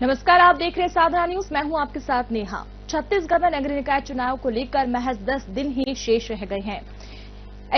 नमस्कार, आप देख रहे हैं साधना न्यूज। मैं हूं आपके साथ नेहा। छत्तीसगढ़ में नगरीय निकाय चुनाव को लेकर महज 10 दिन ही शेष रह गए हैं।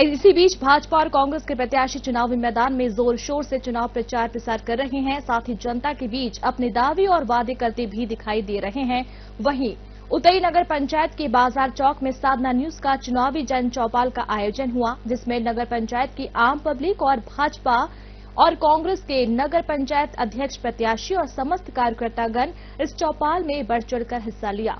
इसी बीच भाजपा और कांग्रेस के प्रत्याशी चुनावी मैदान में जोर शोर से चुनाव प्रचार प्रसार कर रहे हैं। साथ ही जनता के बीच अपने दावे और वादे करते भी दिखाई दे रहे हैं। वहीं उतई नगर पंचायत के बाजार चौक में साधना न्यूज का चुनावी जन चौपाल का आयोजन हुआ, जिसमें नगर पंचायत की आम पब्लिक और भाजपा और कांग्रेस के नगर पंचायत अध्यक्ष, प्रत्याशी और समस्त कार्यकर्तागण इस चौपाल में बढ़ चढ़कर हिस्सा लिया।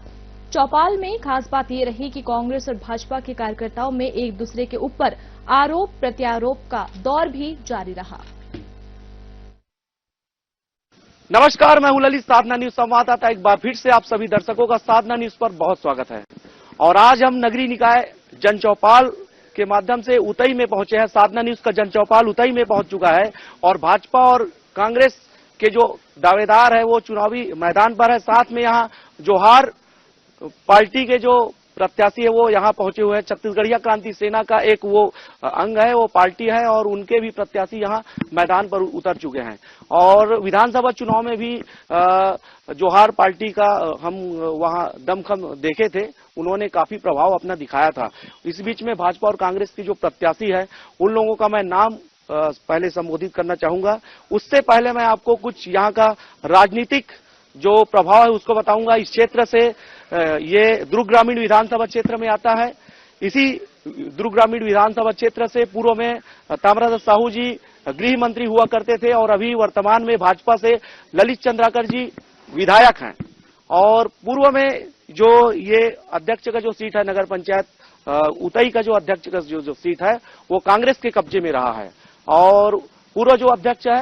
चौपाल में खास बात यह रही कि कांग्रेस और भाजपा के कार्यकर्ताओं में एक दूसरे के ऊपर आरोप प्रत्यारोप का दौर भी जारी रहा। नमस्कार, मैं हूं ललित, साधना न्यूज संवाददाता। एक बार फिर से आप सभी दर्शकों का साधना न्यूज पर बहुत स्वागत है। और आज हम नगरीय निकाय जन चौपाल के माध्यम से उतई में पहुंचे हैं। साधना न्यूज का जन चौपाल उतई में पहुंच चुका है और भाजपा और कांग्रेस के जो दावेदार है वो चुनावी मैदान पर है। साथ में यहाँ जोहार पार्टी के जो प्रत्याशी है वो यहाँ पहुंचे हुए हैं। छत्तीसगढ़िया क्रांति सेना का एक वो अंग है, वो पार्टी है और उनके भी प्रत्याशी यहाँ मैदान पर उतर चुके हैं। और विधानसभा चुनाव में भी जोहार पार्टी का हम वहाँ दमखम देखे थे, उन्होंने काफी प्रभाव अपना दिखाया था। इस बीच में भाजपा और कांग्रेस की जो प्रत्याशी है उन लोगों का मैं नाम पहले संबोधित करना चाहूंगा। उससे पहले मैं आपको कुछ यहाँ का राजनीतिक जो प्रभाव है उसको बताऊंगा। इस क्षेत्र से ये दुर्ग ग्रामीण विधानसभा क्षेत्र में आता है। इसी दुर्ग ग्रामीण विधानसभा क्षेत्र से पूर्व में ताम्रध्वज साहू जी गृह मंत्री हुआ करते थे और अभी वर्तमान में भाजपा से ललित चंद्राकर जी विधायक हैं। और पूर्व में जो ये अध्यक्ष का जो सीट है नगर पंचायत उतई का जो अध्यक्ष का जो सीट है वो कांग्रेस के कब्जे में रहा है। और पूर्व जो अध्यक्ष है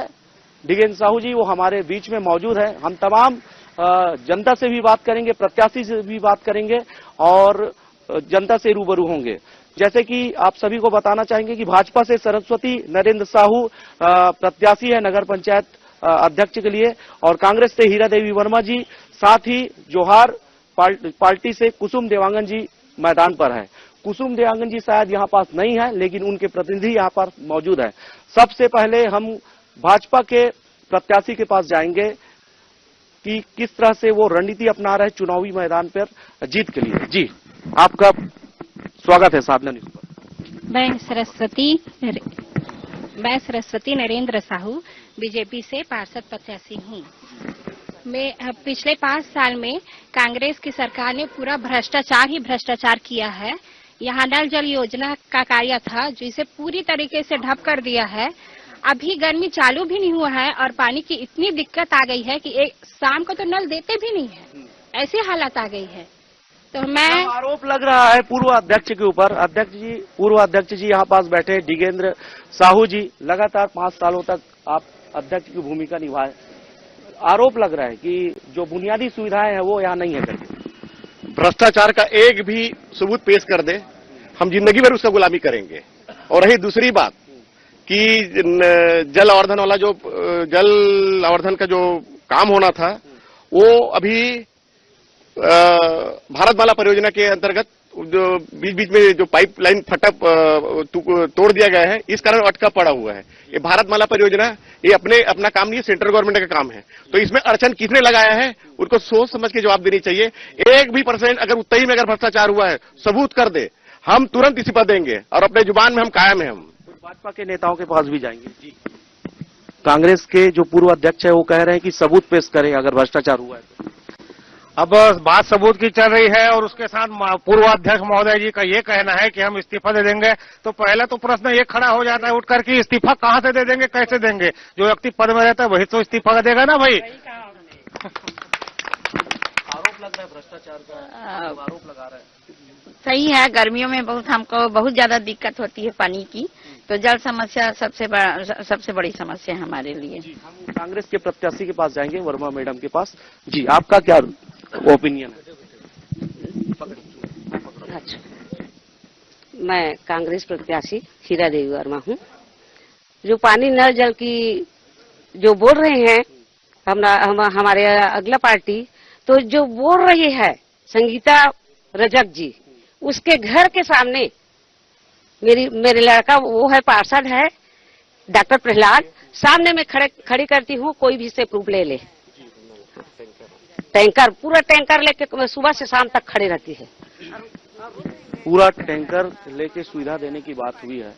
डिगेन साहू जी वो हमारे बीच में मौजूद है। हम तमाम जनता से भी बात करेंगे, प्रत्याशी से भी बात करेंगे और जनता से रूबरू होंगे। जैसे कि आप सभी को बताना चाहेंगे कि भाजपा से सरस्वती नरेंद्र साहू प्रत्याशी है नगर पंचायत अध्यक्ष के लिए और कांग्रेस से हीरा देवी वर्मा जी, साथ ही जोहार पार्टी से कुसुम देवांगन जी मैदान पर है। कुसुम देवांगन जी शायद यहाँ पास नहीं है, लेकिन उनके प्रतिनिधि यहाँ पर मौजूद है। सबसे पहले हम भाजपा के प्रत्याशी के पास जाएंगे कि किस तरह से वो रणनीति अपना रहे चुनावी मैदान पर जीत के लिए। जी, आपका स्वागत है साधना न्यूज पर। मैं सरस्वती नरेंद्र साहू बीजेपी से पार्षद प्रत्याशी हूँ। मैं पिछले 5 साल में कांग्रेस की सरकार ने पूरा भ्रष्टाचार किया है। यहाँ नल जल योजना का कार्य था जिसे पूरी तरीके से ठप कर दिया है। अभी गर्मी चालू भी नहीं हुआ है और पानी की इतनी दिक्कत आ गई है कि एक शाम को तो नल देते भी नहीं है, ऐसी हालत आ गई है। तो मैं आरोप लग रहा है पूर्व अध्यक्ष के ऊपर। पूर्व अध्यक्ष जी यहाँ पास बैठे डिगेंद्र साहू जी, लगातार 5 सालों तक आप अध्यक्ष की भूमिका निभाए। आरोप लग रहा है कि जो बुनियादी सुविधाएं हैं वो यहाँ नहीं है करके। भ्रष्टाचार का एक भी सबूत पेश कर दे, हम जिंदगी भर उसका गुलामी करेंगे। और रही दूसरी बात कि जल आवर्धन वाला जो जल आवर्धन का जो काम होना था वो अभी भारतमाला परियोजना के अंतर्गत जो बीच में जो पाइपलाइन तोड़ दिया गया है, इस कारण अटका पड़ा हुआ है। ये भारतमाला परियोजना ये अपना काम नहीं है, सेंट्रल गवर्नमेंट का काम है। तो इसमें अड़चन किसने लगाया है उनको सोच समझ के जवाब देनी चाहिए। 1% अगर उतई में अगर भ्रष्टाचार हुआ है सबूत कर दे, हम तुरंत इस्तीफा देंगे और अपने जुबान में हम कायम है। हम भाजपा के नेताओं के पास भी जाएंगे। जी, कांग्रेस के जो पूर्व अध्यक्ष है वो कह रहे हैं कि सबूत पेश करें अगर भ्रष्टाचार हुआ है तो। अब बात सबूत की चल रही है और उसके साथ पूर्व अध्यक्ष महोदय जी का ये कहना है कि हम इस्तीफा दे देंगे। तो पहला तो प्रश्न ये खड़ा हो जाता है उठकर कि इस्तीफा कहाँ से दे देंगे, कैसे देंगे? जो व्यक्ति पद में रहता है वही तो इस्तीफा देगा ना भाई। आरोप लग रहा है भ्रष्टाचार का, आरोप लगा रहा है। सही है, गर्मियों में हमको बहुत ज्यादा दिक्कत होती है पानी की, तो जल समस्या सबसे बड़ी समस्या है हमारे लिए। जी, हम कांग्रेस के प्रत्याशी के पास जाएंगे, वर्मा मैडम के पास। जी, आपका क्या ओपिनियन है? अच्छा, मैं कांग्रेस प्रत्याशी हीरा देवी वर्मा हूँ। जो पानी नल जल की जो बोल रहे हैं हमारे अगला पार्टी, तो जो बोल रही है संगीता रजक जी, उसके घर के सामने मेरे लड़का वो है, पार्षद है डॉक्टर प्रहलाद, सामने में खड़ी करती हूँ, कोई भी से प्रूफ ले ले। टैंकर पूरा टैंकर लेके सुबह से शाम तक खड़े रहती है। पूरा टैंकर लेके सुविधा देने की बात हुई है।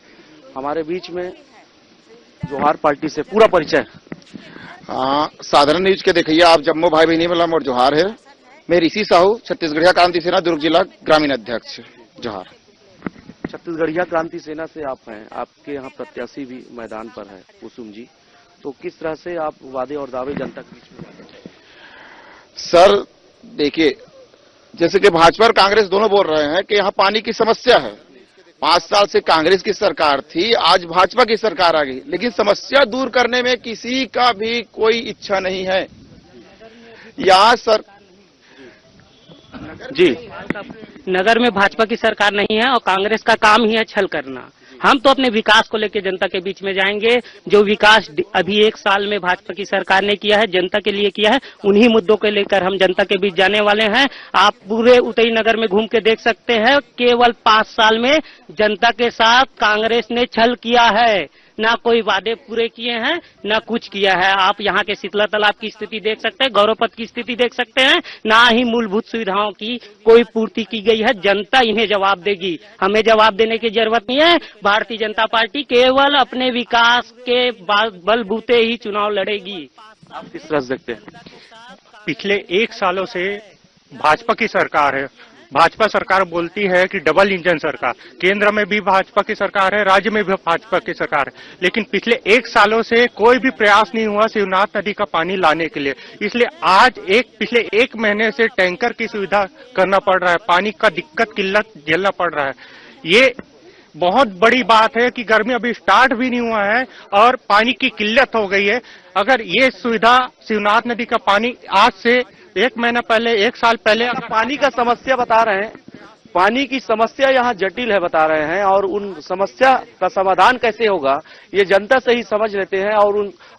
हमारे बीच में जोहार पार्टी से पूरा परिचय। साधारण न्यूज के देखिए आप, जम्मू भाई बहनी वाला मोर जोहार है। मैं ऋषि साहू, छत्तीसगढ़िया क्रांति सेना दुर्ग जिला ग्रामीण अध्यक्ष जोहार। छत्तीसगढ़िया क्रांति सेना से आप हैं, आपके यहाँ प्रत्याशी भी मैदान पर है कुसुम जी, तो किस तरह से आप वादे और दावे जनता के बीच में? सर देखिए, जैसे कि भाजपा और कांग्रेस दोनों बोल रहे हैं कि यहाँ पानी की समस्या है। 5 साल से कांग्रेस की सरकार थी, आज भाजपा की सरकार आ गई, लेकिन समस्या दूर करने में किसी का भी कोई इच्छा नहीं है। यहाँ सर जी, नगर में भाजपा की सरकार नहीं है और कांग्रेस का काम ही है छल करना। हम तो अपने विकास को लेकर जनता के बीच में जाएंगे। जो विकास अभी 1 साल में भाजपा की सरकार ने किया है, जनता के लिए किया है, उन्हीं मुद्दों को लेकर हम जनता के बीच जाने वाले हैं। आप पूरे उतई नगर में घूम के देख सकते हैं, केवल 5 साल में जनता के साथ कांग्रेस ने छल किया है। ना कोई वादे पूरे किए हैं, ना कुछ किया है। आप यहाँ के शीतला तालाब की स्थिति देख सकते हैं, गौरव पथ की स्थिति देख सकते हैं, ना ही मूलभूत सुविधाओं की कोई पूर्ति की गई है। जनता इन्हें जवाब देगी, हमें जवाब देने की जरूरत नहीं है। भारतीय जनता पार्टी केवल अपने विकास के बलबूते ही चुनाव लड़ेगी। आप किस तरह से देखते हैं? पिछले 1 सालों से भाजपा की सरकार है। भाजपा सरकार बोलती है कि डबल इंजन सरकार, केंद्र में भी भाजपा की सरकार है, राज्य में भी भाजपा की सरकार है, लेकिन पिछले 1 सालों से कोई भी प्रयास नहीं हुआ शिवनाथ नदी का पानी लाने के लिए। इसलिए आज पिछले 1 महीने से टैंकर की सुविधा करना पड़ रहा है, पानी का दिक्कत किल्लत झेलना पड़ रहा है। ये बहुत बड़ी बात है कि गर्मी अभी स्टार्ट भी नहीं हुआ है और पानी की किल्लत हो गई है। अगर ये सुविधा शिवनाथ नदी का पानी आज से 1 महीना पहले, 1 साल पहले, पानी का समस्या बता रहे हैं, पानी की समस्या यहाँ जटिल है बता रहे हैं, और उन समस्या का समाधान कैसे होगा ये जनता से ही समझ लेते हैं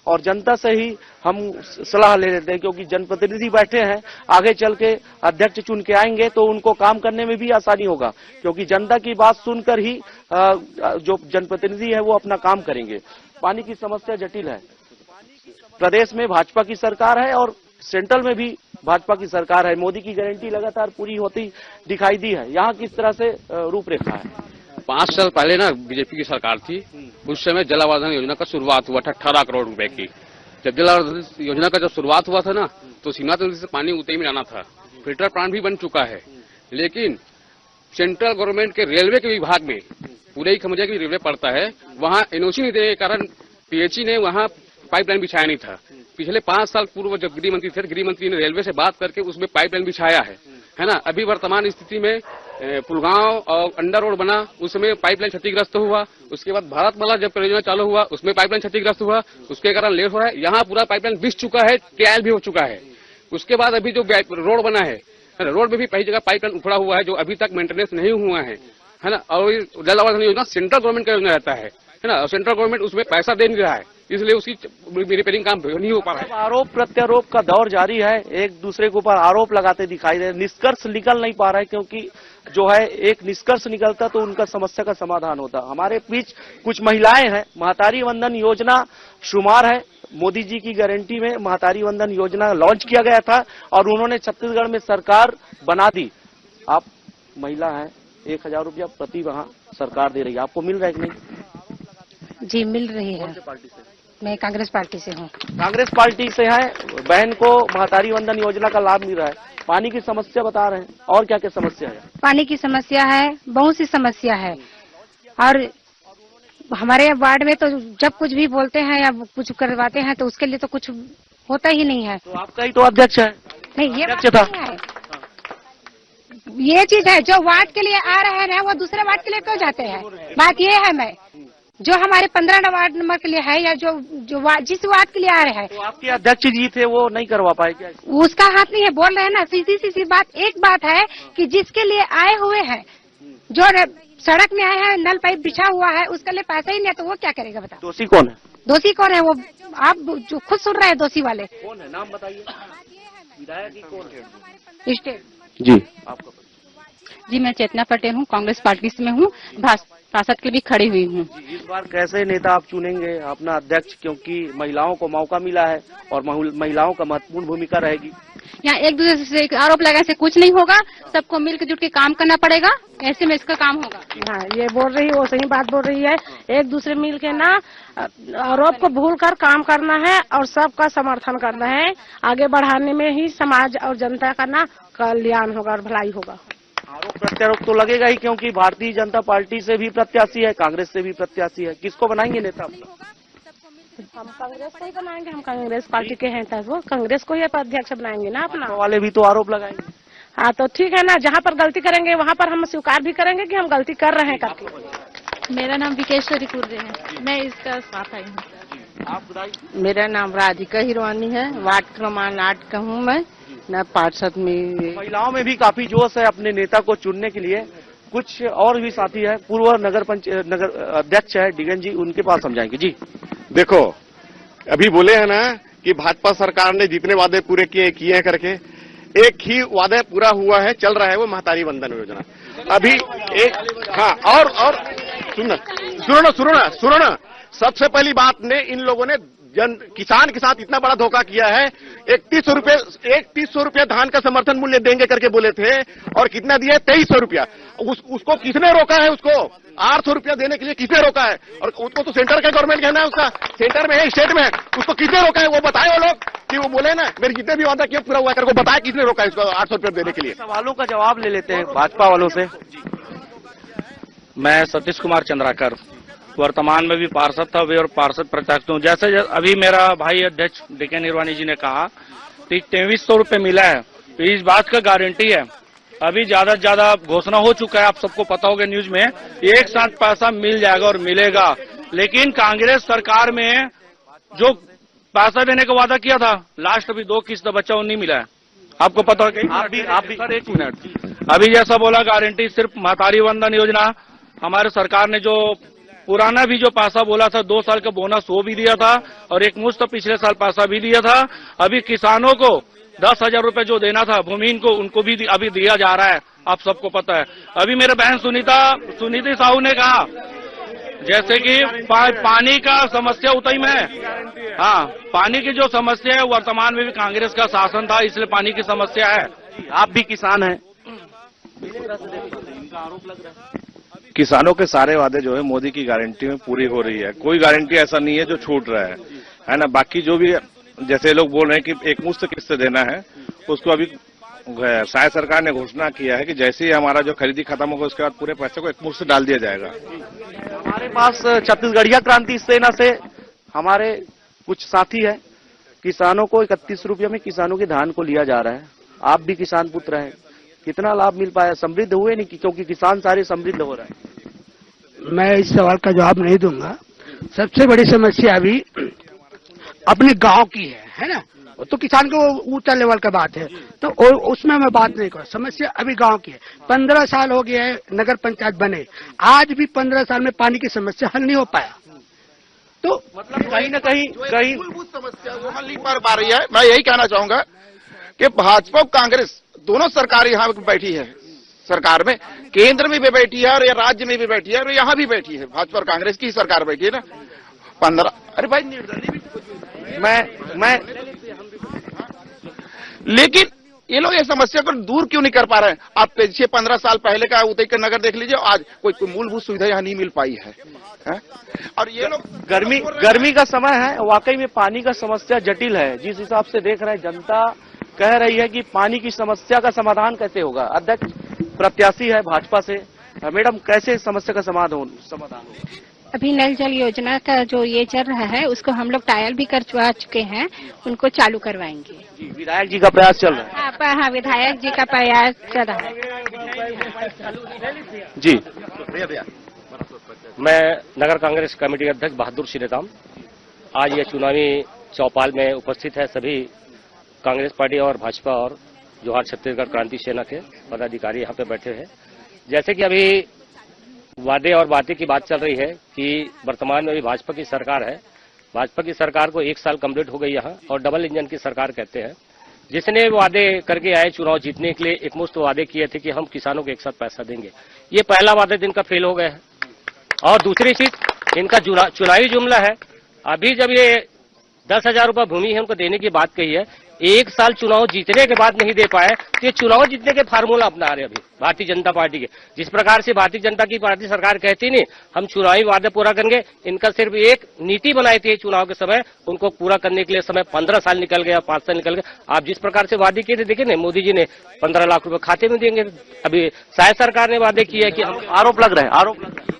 और जनता से ही हम सलाह ले लेते हैं, क्योंकि जनप्रतिनिधि बैठे हैं, आगे चल के अध्यक्ष चुन के आएंगे तो उनको काम करने में भी आसानी होगा, क्योंकि जनता की बात सुनकर ही जो जनप्रतिनिधि है वो अपना काम करेंगे। पानी की समस्या जटिल है। प्रदेश में भाजपा की सरकार है और सेंट्रल में भी भाजपा की सरकार है। मोदी की गारंटी लगातार पूरी होती दिखाई दी है। यहाँ किस तरह से रूपरेखा है? 5 साल पहले ना बीजेपी की सरकार थी, उस समय जलावर्धन योजना का शुरुआत हुआ था 18 करोड़ रुपए की। जब जलावर्धन योजना का जब शुरुआत हुआ था ना, तो शिवनाथ नदी से पानी उतई में आना था। फिल्टर प्लांट भी बन चुका है, लेकिन सेंट्रल गवर्नमेंट के रेलवे के विभाग में पूरे ही खमरिया की रेलवे पड़ता है, वहाँ एनओसी नहीं देने के कारण पीएचई ने वहाँ पाइपलाइन बिछाया नहीं था। पिछले 5 साल पूर्व जब गृह मंत्री थे, गृह मंत्री ने रेलवे से बात करके उसमें पाइपलाइन बिछाया है ना। अभी वर्तमान स्थिति में पुलगांव और अंडर रोड बना, उसमें पाइपलाइन क्षतिग्रस्त हुआ। उसके बाद भारतमाला जब परियोजना चालू हुआ, उसमें पाइपलाइन क्षतिग्रस्त हुआ, उसके कारण लेट हो रहा है। यहाँ पूरा पाइपलाइन बिछ चुका है, ट्रायल भी हो चुका है। उसके बाद अभी जो रोड बना है, रोड में भी कई जगह पाइपलाइन उखड़ा हुआ है, जो अभी तक मेंटेनेंस नहीं हुआ है ना। और जलावर्धन योजना सेंट्रल गवर्नमेंट का योजना रहता है ना, और सेंट्रल गवर्नमेंट उसमें पैसा दे नहीं रहा है, इसलिए उसकी रिपेयरिंग काम नहीं हो पा रहा है। आरोप प्रत्यारोप का दौर जारी है, एक दूसरे के ऊपर आरोप लगाते दिखाई दे, निष्कर्ष निकल नहीं पा रहा है, क्योंकि जो है एक निष्कर्ष निकलता तो उनका समस्या का समाधान होता। हमारे बीच कुछ महिलाएं हैं। महतारी वंदन योजना शुमार है, मोदी जी की गारंटी में महतारी वंदन योजना लॉन्च किया गया था और उन्होंने छत्तीसगढ़ में सरकार बना दी। आप महिला हैं, 1000 रुपया प्रति वहाँ सरकार दे रही है, आपको मिल रहा है कि नहीं? जी मिल रही है। पार्टी से? मैं कांग्रेस पार्टी से हूँ। कांग्रेस पार्टी से है। बहन को महतारी वंदन योजना का लाभ मिल रहा है। पानी की समस्या बता रहे हैं, और क्या क्या समस्या है? पानी की समस्या है, बहुत सी समस्या है, और हमारे वार्ड में तो जब कुछ भी बोलते हैं या कुछ करवाते हैं तो उसके लिए तो कुछ होता ही नहीं है। तो आपका ही तो अध्यक्ष है। नहीं, ये अध्यक्ष बात था। नहीं है। ये चीज है, जो वार्ड के लिए आ रहे हैं वो दूसरे वार्ड के लिए क्यों जाते हैं? बात ये है, मैं जो हमारे 15 वार्ड नंबर के लिए है या जो जिस वार्ड के लिए आ रहे हैं, तो आपके अध्यक्ष जी थे, वो नहीं करवा पाए क्या? उसका हाथ नहीं है। बोल रहे हैं ना, सीधी बात। एक बात है कि जिसके लिए आए हुए हैं, जो सड़क में आए हैं, नल पाइप बिछा हुआ है, उसके लिए पैसा ही नहीं है, तो वो क्या करेगा बताओ? दोषी कौन है? दोषी कौन है? वो आप जो खुद सुन रहे हैं, दोषी वाले कौन है? नाम बताइए। विधायक ही कौन है? स्टेट जी आपका? जी मैं चेतना पटेल हूँ, कांग्रेस पार्टी से मैं हूँ, पार्षद के भी खड़ी हुई हूँ। इस बार कैसे नेता आप चुनेंगे अपना अध्यक्ष, क्योंकि महिलाओं को मौका मिला है और महिलाओं का महत्वपूर्ण भूमिका रहेगी? यहाँ एक दूसरे से आरोप लगाने से कुछ नहीं होगा, सबको मिलकर जुट के काम करना पड़ेगा, ऐसे में इसका काम होगा। हाँ, ये बोल रही है, वो सही बात बोल रही है। एक दूसरे मिल के ना आरोप को भूलकर काम करना है और सबका समर्थन करना है। आगे बढ़ाने में ही समाज और जनता का ना कल्याण होगा और भलाई होगा। आरोप प्रत्यारोप तो लगेगा ही, क्योंकि भारतीय जनता पार्टी से भी प्रत्याशी है, कांग्रेस से भी प्रत्याशी है। किसको बनाएंगे नेता? हम कांग्रेस को ही बनाएंगे, हम कांग्रेस पार्टी के हैं तो वो कांग्रेस को ही अध्यक्ष बनाएंगे ना अपना। वाले भी तो आरोप लगाएंगे। हाँ तो ठीक है ना, जहाँ पर गलती करेंगे वहाँ पर हम स्वीकार भी करेंगे कि हम गलती कर रहे हैं करके। मेरा नाम विकेश्वरी कुर्रे है, मैं इसका साथ आई हूँ। आप बताइए। मेरा नाम राधिका हिरवानी है, वार्ड क्रमांक 8 का हूँ मैं न पार्षद में। महिलाओं में भी काफी जोश है अपने नेता को चुनने के लिए। कुछ और भी साथी है, पूर्व नगर अध्यक्ष है डीगन जी, उनके पास समझाएंगे। जी देखो, अभी बोले हैं ना कि भाजपा सरकार ने जितने वादे पूरे किए हैं करके, एक ही वादा पूरा हुआ है, चल रहा है, वो महतारी वंदन योजना। अभी एक हाँ और सुनो ना, सबसे पहली बात ने इन लोगों ने किसान के साथ इतना बड़ा धोखा किया है। 3100 रुपया धान का समर्थन मूल्य देंगे करके बोले थे, और कितना दिया? 2300 रुपया। उसको किसने रोका है? उसको 800 रुपया देने के लिए किसने रोका है? और उसको तो सेंटर का गवर्नमेंट कहना है, उसका सेंटर में है, स्टेट में है, उसको किसने रोका है? वो बताए वो लोग कि वो बोले ना मेरे जितने भी वादा किया पूरा हुआ करके, बताया किसने रोका है इसको 800 रुपया देने के लिए। सवालों का जवाब ले लेते हैं भाजपा वालों से। मैं सतीश कुमार चंद्राकर, वर्तमान में भी पार्षद था और पार्षद प्रत्याशी हूँ। जैसे अभी मेरा भाई अध्यक्ष डीके निर्वाणी जी ने कहा, 2300 रुपये मिला है, तो इस बात का गारंटी है। अभी ज्यादा से ज्यादा घोषणा हो चुका है, आप सबको पता होगा न्यूज में, एक साथ पैसा मिल जाएगा और मिलेगा। लेकिन कांग्रेस सरकार में जो पैसा देने का वादा किया था, लास्ट अभी 2 किस्त बचा, वो नहीं मिला है। आपको पता होगा। आप भी सर 1 मिनट, अभी जैसा बोला गारंटी सिर्फ महतारी वंदन योजना, हमारे सरकार ने जो पुराना भी जो पैसा बोला था 2 साल का बोनस वो भी दिया था, और एक मुश्त पिछले साल पैसा भी दिया था। अभी किसानों को 10,000 रुपए जो देना था भूमिहीन को, उनको भी अभी दिया जा रहा है, आप सबको पता है। अभी मेरे बहन सुनीति साहू ने कहा जैसे कि पानी का समस्या उतई में है। हाँ, पानी की जो समस्या है वर्तमान में भी कांग्रेस का शासन था, इसलिए पानी की समस्या है। आप भी किसान हैं, किसानों के सारे वादे जो है मोदी की गारंटी में पूरी हो रही है। कोई गारंटी ऐसा नहीं है जो छूट रहा है ना। बाकी जो भी जैसे लोग बोल रहे हैं कि एक मुश्त किस्त देना है, उसको अभी शायद सरकार ने घोषणा किया है कि जैसे ही हमारा जो खरीदी खत्म होगा उसके बाद पूरे पैसे को एक मुश्त डाल दिया जाएगा। हमारे पास छत्तीसगढ़िया क्रांति सेना से हमारे कुछ साथी है। किसानों को 31 रुपये में किसानों के धान को लिया जा रहा है। आप भी किसान पुत्र हैं, कितना लाभ मिल पाया? समृद्ध हुए नहीं, क्योंकि किसान सारे समृद्ध हो रहे हैं। मैं इस सवाल का जवाब नहीं दूंगा। सबसे बड़ी समस्या अभी अपने गांव की है ना, तो किसान को ऊंचा लेवल का बात है, तो उसमें मैं बात नहीं करूँ। समस्या अभी गांव की है। 15 साल हो गया है नगर पंचायत बने, आज भी 15 साल में पानी की समस्या हल नहीं हो पाया। तो मतलब कहीं न कहीं मूलभूत समस्या वो हल नहीं कर पा रही है। मैं यही कहना चाहूंगा कि भाजपा और कांग्रेस दोनों सरकार यहाँ बैठी है, सरकार में केंद्र में भी बैठी है और राज्य में भी बैठी है और यहाँ भी बैठी है। भाजपा और कांग्रेस की सरकार बैठी है ना। 15 अरे भाई मैं लेकिन ये लोग ये समस्या को दूर क्यों नहीं कर पा रहे हैं? आप 15 साल पहले का उदय का नगर देख लीजिए, आज कोई मूलभूत सुविधा यहाँ नहीं मिल पाई है। और ये लोग गर्मी का समय है, वाकई में पानी का समस्या जटिल है। जिस हिसाब से देख रहे हैं, जनता कह रही है कि पानी की समस्या का समाधान कैसे होगा। अध्यक्ष प्रत्याशी है भाजपा से, मैडम कैसे समस्या का समाधान होगा? अभी नल जल योजना का जो ये चल रहा है उसको हम लोग ट्रायल भी कर चुके हैं, उनको चालू करवाएंगे। जी, विधायक जी का प्रयास चल रहा है। हाँ, विधायक जी का प्रयास चल रहा है। जी मैं नगर कांग्रेस कमेटी अध्यक्ष बहादुर श्रीराम आज ये चुनावी चौपाल में उपस्थित है। सभी कांग्रेस पार्टी और भाजपा और जोहार छत्तीसगढ़ क्रांति सेना के पदाधिकारी यहाँ पे बैठे हैं। जैसे कि अभी वादे और बातें की बात चल रही है कि वर्तमान में भी भाजपा की सरकार है। भाजपा की सरकार को 1 साल कंप्लीट हो गई यहाँ, और डबल इंजन की सरकार कहते हैं। जिसने वादे करके आए चुनाव जीतने के लिए, एक मुश्त वादे किए थे कि हम किसानों को एक साथ पैसा देंगे, ये पहला वादे दिन का फेल हो गया है। और दूसरी चीज इनका चुनावी जुमला है। अभी जब ये 10,000 रुपये भूमि है उनको देने की बात कही है, एक साल चुनाव जीतने के बाद नहीं दे पाए, तो ये चुनाव जीतने के फार्मूला अपना रहे अभी भारतीय जनता पार्टी के। जिस प्रकार से भारतीय जनता की पार्टी सरकार कहती नहीं हम चुनावी वादे पूरा करेंगे, इनका सिर्फ एक नीति बनाई थी चुनाव के समय, उनको पूरा करने के लिए समय 15 साल निकल गया, 5 साल निकल गया। आप जिस प्रकार से वादे किए थे, देखिए ना मोदी जी ने 15 लाख रुपए खाते में देंगे, अभी शायद सरकार ने वादे किए कि आरोप लग रहे हैं।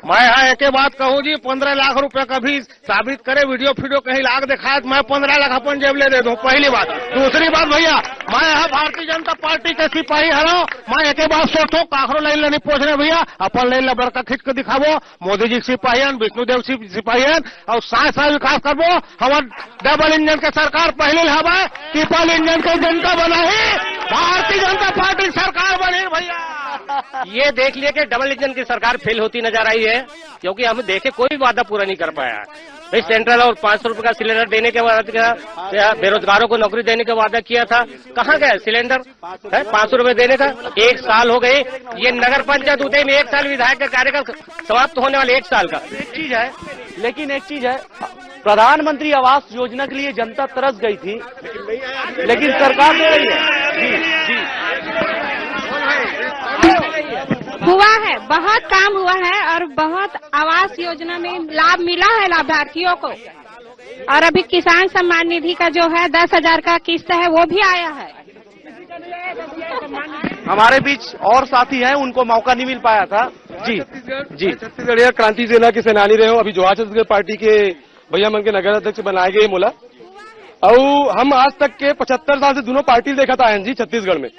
मैं यहाँ एक बात कहूँ जी, 15 लाख रुपए कभी साबित करे, वीडियो कहीं लाख दिखाए तो मैं 15 लाख अपन जेब ले दे दूं, पहली बात। दूसरी बात भैया, मैं यहाँ भारतीय जनता पार्टी के सिपाही हूँ, मैं एक बात सोचो काखरो लाइन नहीं पूछने भैया, अपन लाइन बड़का खींच के दिखाबो, मोदी जी सिपाही विष्णुदेव सिपाही और साथ विकास करबो। हमार डबल इंजन के सरकार पहले हवा, ट्रिपल इंजन के जनता बना ही भारतीय जनता पार्टी सरकार बनी भैया। ये देख लिया कि डबल इंजन की सरकार फेल होती नजर आई है, क्योंकि हम देखे कोई वादा पूरा नहीं कर पाया है। सेंट्रल और 500 रुपए का सिलेंडर देने के वादा किया, बेरोजगारों को नौकरी देने का वादा किया था, कहाँ गया सिलेंडर है 500 रुपए देने का। 1 साल हो गए, ये नगर पंचायत उदय में 1 साल विधायक का कार्यकाल समाप्त होने वाले 1 साल का। एक चीज है, लेकिन एक चीज है, प्रधानमंत्री आवास योजना के लिए जनता तरस गई थी, लेकिन सरकार दे रही है। हुआ है, बहुत काम हुआ है और बहुत आवास योजना में लाभ मिला है लाभार्थियों को। और अभी किसान सम्मान निधि का जो है 10,000 का किस्त है वो भी आया है। हमारे बीच और साथी हैं, उनको मौका नहीं मिल पाया था। जी जी, छत्तीसगढ़ क्रांति सेना के सेनानी रहे हो, अभी जवाहर छत्तीसगढ़ पार्टी के भैया मन के नगर अध्यक्ष बनाए गए मोला। और हम आज तक के 75 साल से दोनों पार्टी देखा था जी छत्तीसगढ़ में।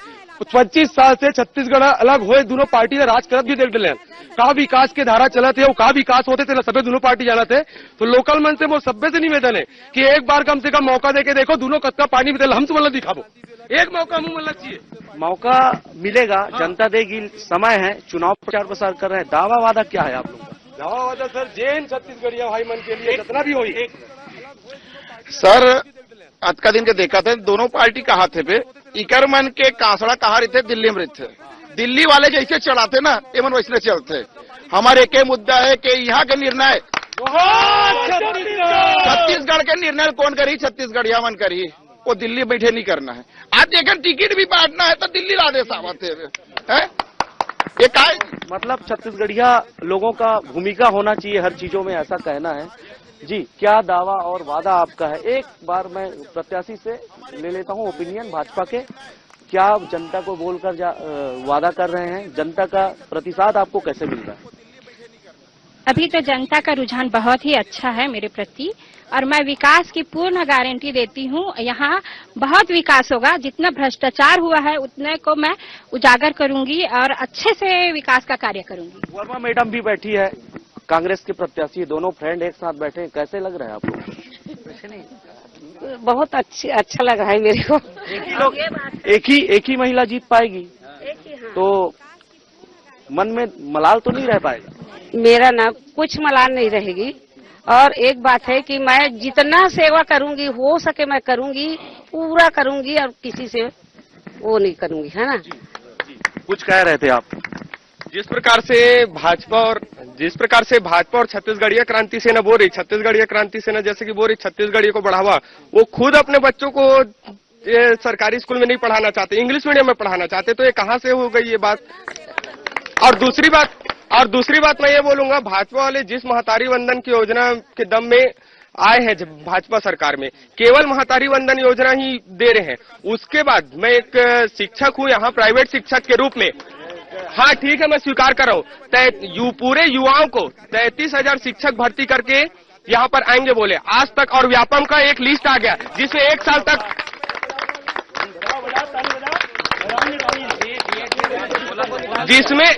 25 साल से छत्तीसगढ़ अलग हुए, दोनों पार्टी ने राज करत भी देख डले हैं। का विकास के धारा चला थे, वो का विकास होते थे ना, सभी दोनों पार्टी जाना थे। तो लोकल मन से वो सभ्य से निवेदन है कि एक बार कम से कम मौका देके देखो, दोनों कत्ता पानी में हम मतलब दिखाबो, एक मौका मुंह मतलब चाहिए। मौका मिलेगा, जनता देगी, समय है, चुनाव प्रचार प्रसार कर रहे हैं। दावा वादा क्या है आप लोग का? दावा वादा सर जैन छत्तीसगढ़िया भाई मन के लिए जितना भी हो सर आज का दिन के देखा थे, दोनों पार्टी का हाथ पे इकर मन के कांसड़ा कहा रहे थे, दिल्ली में रहते, दिल्ली वाले जैसे चढ़ाते ना एमन वैसे चलते। हमारे एक मुद्दा है कि यहाँ के निर्णय छत्तीसगढ़ के निर्णय कौन करी, छत्तीसगढ़िया मन करी, वो दिल्ली बैठे नहीं करना है। आज देखकर टिकट भी बांटना है तो दिल्ली आदेश आवते है। ये का मतलब छत्तीसगढ़िया लोगों का भूमिका होना चाहिए हर चीजों में, ऐसा कहना है। जी, क्या दावा और वादा आपका है? एक बार मैं प्रत्याशी से ले लेता हूं ओपिनियन भाजपा के, क्या जनता को बोलकर वादा कर रहे हैं? जनता का प्रतिसाद आपको कैसे मिल रहा है? अभी तो जनता का रुझान बहुत ही अच्छा है मेरे प्रति और मैं विकास की पूर्ण गारंटी देती हूँ। यहाँ बहुत विकास होगा, जितना भ्रष्टाचार हुआ है उतने को मैं उजागर करूंगी और अच्छे से विकास का कार्य करूंगी। वर्मा मैडम भी बैठी है, कांग्रेस के प्रत्याशी, दोनों फ्रेंड एक साथ बैठे हैं, कैसे लग रहा है आप लोग? बहुत अच्छा लगा है मेरे को। एक ही महिला जीत पाएगी तो मन में मलाल तो नहीं रह पाएगा? मेरा ना कुछ मलाल नहीं रहेगी। और एक बात है कि मैं जितना सेवा करूंगी हो सके मैं करूंगी, पूरा करूंगी और किसी से वो नहीं करूंगी, है ना। कुछ कह रहे थे आप? जिस प्रकार से भाजपा और छत्तीसगढ़िया क्रांति सेना बोल रही, छत्तीसगढ़िया क्रांति सेना जैसे कि बोल रही छत्तीसगढ़िया को बढ़ावा, वो खुद अपने बच्चों को सरकारी स्कूल में नहीं पढ़ाना चाहते, इंग्लिश मीडियम में पढ़ाना चाहते, तो ये कहाँ से हो गई ये बात। और दूसरी बात मैं ये बोलूंगा, भाजपा वाले जिस महतारी वंदन की योजना के दम में आए हैं भाजपा सरकार में, केवल महतारी वंदन योजना ही दे रहे हैं। उसके बाद मैं एक शिक्षक हूँ यहाँ, प्राइवेट शिक्षक के रूप में, हाँ ठीक है मैं स्वीकार कर रहा हूँ, पूरे युवाओं को 33,000 शिक्षक भर्ती करके यहाँ पर आएंगे बोले आज तक। और व्यापम का एक लिस्ट आ गया जिसमें 1 साल तक जिसमें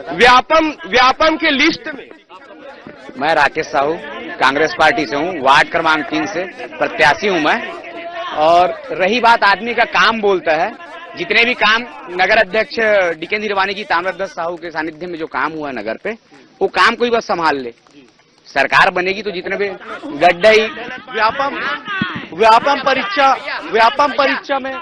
व्यापम के लिस्ट में। मैं राकेश साहू कांग्रेस पार्टी से हूँ, वार्ड क्रमांक 3 से प्रत्याशी हूँ मैं। और रही बात आदमी का काम बोलता है, जितने भी काम नगर अध्यक्ष डीके निर्वाणी जी ताम्रध्वज साहू के सानिध्य में जो काम हुआ नगर पे, वो काम कोई बस संभाल ले। सरकार बनेगी तो जितने भी गड्ढे व्यापम परीक्षा में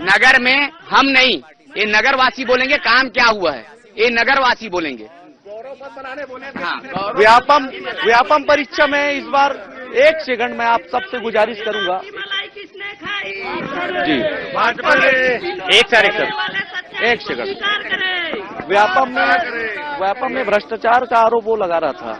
नगर में हम नहीं, ये नगरवासी बोलेंगे काम क्या हुआ है, ये नगरवासी बोलेंगे। व्यापम परीक्षा में इस बार 1 सेकंड में आप सबसे गुजारिश करूंगा, जी भाजपा एक सेकंड व्यापम में भ्रष्टाचार का आरोप वो लगा रहा था।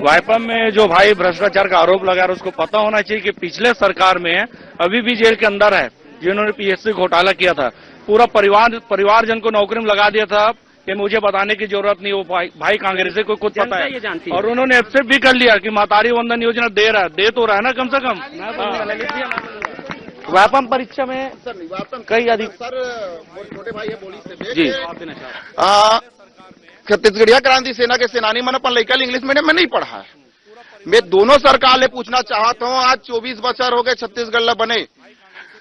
वाइपम में जो भाई भ्रष्टाचार का आरोप लगा रहा, उसको पता होना चाहिए कि पिछले सरकार में अभी भी जेल के अंदर है जिन्होंने पीएससी घोटाला किया था। पूरा परिवारजन को नौकरी में लगा दिया था कि मुझे बताने की जरूरत नहीं, वो भाई कांग्रेस को खुद पता है। और उन्होंने एक्सेप्ट भी कर लिया कि मातारी वंदन योजना दे तो रहा है ना कम से कम। व्यापम परीक्षा में कई छोटे भाई है बोली से जी छत्तीसगढ़िया क्रांति सेना के सेनानी मन अपन लड़का इंग्लिश मीडियम में नहीं पढ़ा है। मैं दोनों सरकार ले पूछना चाहता हूँ, आज 24 बच्चर हो गए छत्तीसगढ़ ला बने,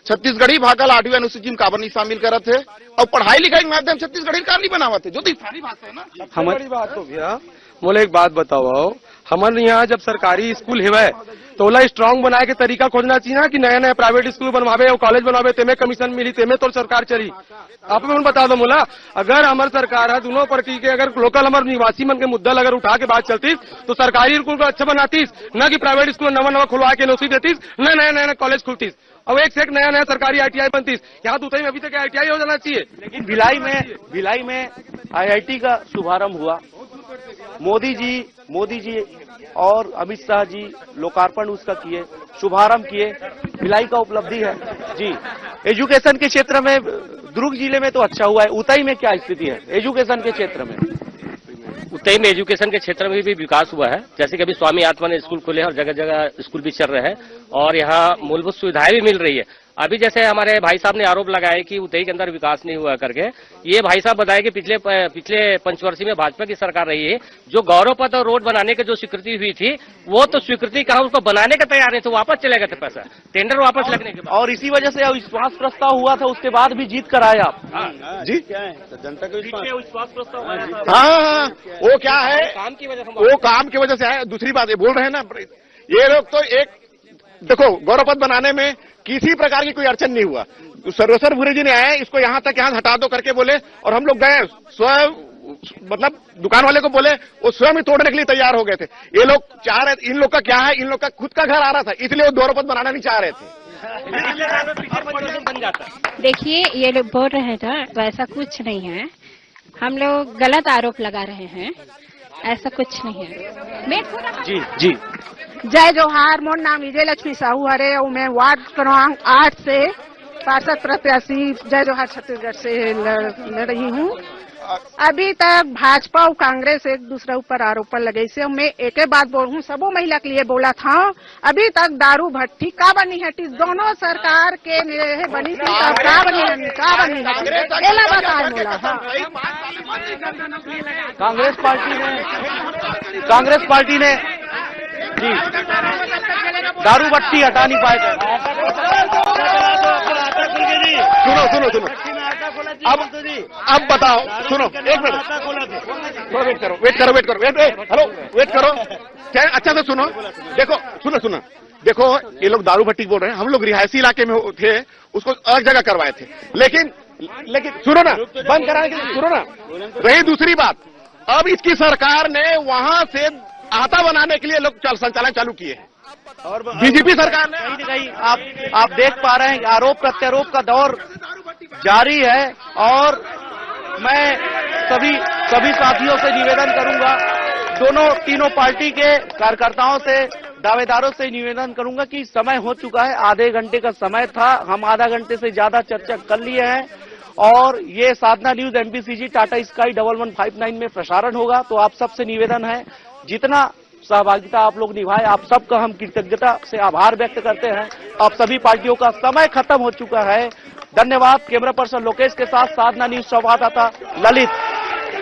छत्तीसगढ़ी भागल 8वीं अनुसूची में काबर नहीं शामिल करत है, और पढ़ाई लिखाई के माध्यम छत्तीसगढ़ी कार नहीं बनावत है, जो तो स्थानीय भाषा है ना। हमारी बात हो भैया, बोले एक बात बताओ, हमारे यहाँ जब सरकारी स्कूल है तो ओला स्ट्रांग बनाए के तरीका खोजना चाहिए ना कि नया नया प्राइवेट स्कूल बनवावे और कॉलेज बनवावे, तेमे कमीशन मिली, तेमे तो सरकार चली। आप मन बता दो मोला, अगर हमारे सरकार है दोनों पार्टी के, अगर लोकल हमारे निवासी मन के मुद्दा अगर उठा के बात चलती तो सरकारी स्कूल को अच्छा बनातीस, न कि प्राइवेट स्कूल नवा खुलवा के नौकरी देतीस, न नया कॉलेज खुलतीस, और एक से एक नया सरकारी ITI बनतीस। यहाँ दूसरी में अभी तक ITI हो जाना चाहिए। लेकिन भिलाई में IIT का शुभारंभ हुआ, मोदी जी और अमित शाह जी लोकार्पण उसका किए, शुभारंभ किए, भिलाई का उपलब्धि है जी। एजुकेशन के क्षेत्र में दुर्ग जिले में तो अच्छा हुआ है, उतई में क्या स्थिति है एजुकेशन के क्षेत्र में? उतई में एजुकेशन के क्षेत्र में भी विकास हुआ है, जैसे कि अभी स्वामी आत्मा स्कूल खुले और जगह जगह स्कूल भी चल रहे हैं और यहाँ मूलभूत सुविधाएं भी मिल रही है। अभी जैसे हमारे भाई साहब ने आरोप लगाया कि उतई के अंदर विकास नहीं हुआ करके, ये भाई साहब बताए कि पिछले पंचवर्षीय में भाजपा की सरकार रही है, जो गौरव पथ और रोड बनाने की जो स्वीकृति हुई थी वो तो स्वीकृति कहा, उसको बनाने के तैयार नहीं थे, वापस चले गए थे पैसा, टेंडर वापस लगने के बाद। और इसी वजह से अविश्वास प्रस्ताव हुआ था, उसके बाद भी जीत कर आए आप जी। जनता को विश्वास प्रस्ताव, हाँ, वो क्या है, काम की वजह से, वो काम की वजह से है। दूसरी बात ये बोल रहे हैं ना, ये लोग तो एक देखो गौरव पथ बनाने में किसी प्रकार की कोई अड़चन नहीं हुआ। सर्वेश्वर भूरे जी ने आए, इसको यहाँ तक यहाँ हटा दो करके बोले, और हम लोग गए स्वयं, मतलब दुकान वाले को बोले, वो स्वयं ही तोड़ने के लिए तैयार हो गए थे। ये लोग चाह रहे, इन लोग का क्या है, इन लोग का खुद का घर आ रहा था, इसलिए वो गौरव पथ बनाना नहीं चाह रहे थे। देखिए, ये लोग बोल रहे थे वैसा कुछ नहीं है, हम लोग गलत आरोप लगा रहे हैं, ऐसा कुछ नहीं है। जी जय जोहार, मोर नाम विजय लक्ष्मी साहू हरे और मैं वार्ड क्रमांक 8 से पार्षद प्रत्याशी जय जोहार छत्तीसगढ़ से लड़ रही हूँ। अभी तक भाजपा और कांग्रेस एक दूसरे ऊपर आरोप लगे से मैं एक ही बात बोल हूँ, सबो महिला के लिए बोला था, अभी तक दारू भट्टी का बनी हटी, दोनों सरकार के बनी थी, तब का बनी हटी, एला बताए बोला। कांग्रेस पार्टी ने जी दारू भट्टी हटा नहीं पाए थे। सुनो अब बताओ, सुनो एक मिनट, वेट करो, क्या अच्छा से सुनो, देखो सुनो देखो, ये लोग दारू भट्टी बोल रहे हैं, हम लोग रिहायशी इलाके में थे, उसको अलग जगह करवाए थे, लेकिन सुनो ना, बंद कराने के लिए सुनो ना। रही दूसरी बात, अब इसकी सरकार ने वहां से आटा बनाने के लिए लोग संचालन चालू किए हैं, और बीजेपी सरकार ने कहीं आप देख पा रहे हैं आरोप प्रत्यारोप का दौर जारी है। और मैं सभी साथियों से निवेदन करूंगा, तीनों पार्टी के कार्यकर्ताओं से, दावेदारों से निवेदन करूंगा कि समय हो चुका है, आधे घंटे का समय था, हम आधा घंटे से ज्यादा चर्चा कर लिए हैं, और ये साधना न्यूज MPCG टाटा स्काई 1159 में प्रसारण होगा। तो आप सबसे निवेदन है, जितना सहभागिता आप लोग निभाए, आप सबका हम कृतज्ञता से आभार व्यक्त करते हैं। अब सभी पार्टियों का समय खत्म हो चुका है। धन्यवाद। कैमरा पर्सन लोकेश के साथ साधना न्यूज संवाददाता ललित।